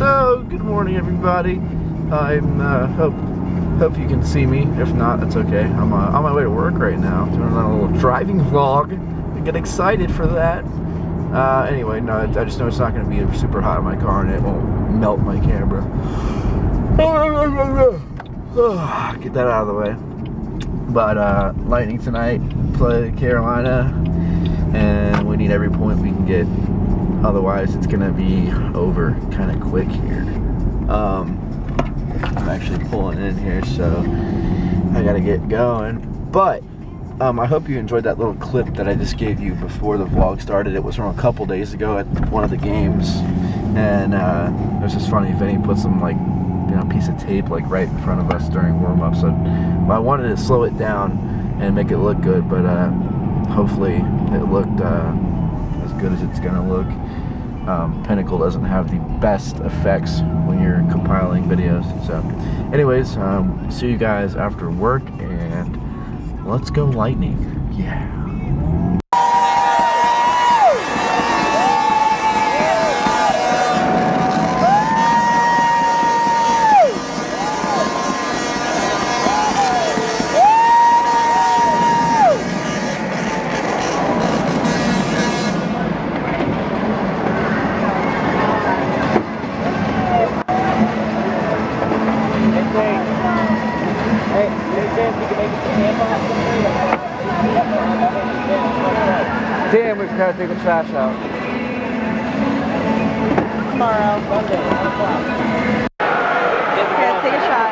So, good morning, everybody. I'm hope you can see me. If not, that's okay. I'm on my way to work right now, doing a little driving vlog. I get excited for that. Anyway, no, I just know it's not going to be super hot in my car, and it won't melt my camera. Get that out of the way. But Lightning tonight play Carolina, and we need every point we can get. Otherwise, it's gonna be over kind of quick here. I'm actually pulling in here, so I gotta get going. But I hope you enjoyed that little clip that I just gave you before the vlog started. It was from a couple days ago at one of the games, and it was just funny. Vinny put some piece of tape right in front of us during warm-up. So I wanted to slow it down and make it look good, but hopefully it looked as good as it's gonna look. Pinnacle doesn't have the best effects when you're compiling videos. So anyways, see you guys after work, and let's go Lightning. Yeah. Damn, we forgot to take the trash out. Tomorrow, Monday, 1 o'clock. Okay, take a shot.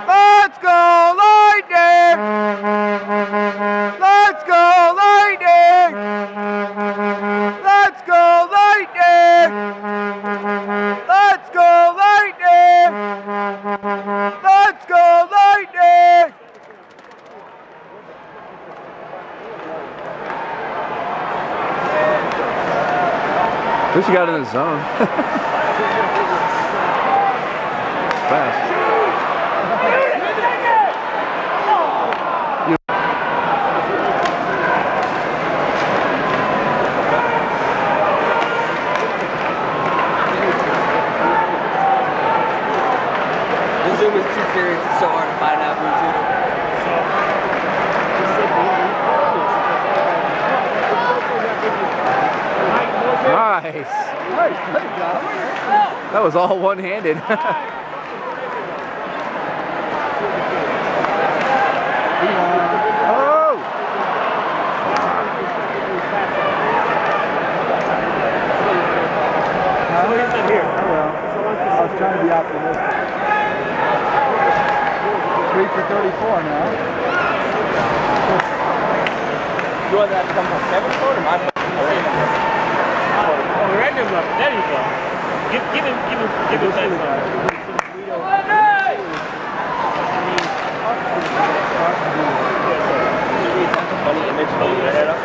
Let's go, Lightning! Let's go, Lightning! Let's go, Lightning! Let's go, Lightning! Let's go, Lightning! At least you got in the zone. Fast. Zoom is too serious, it's so hard to find out who's who. Nice. That was all one-handed. Oh! Here. Oh well. I was trying to be optimistic. 3 for 34 now. You want that to come from 7 foot or my foot? Oh, random up. There you go. Give him that song. Funny image of your head up.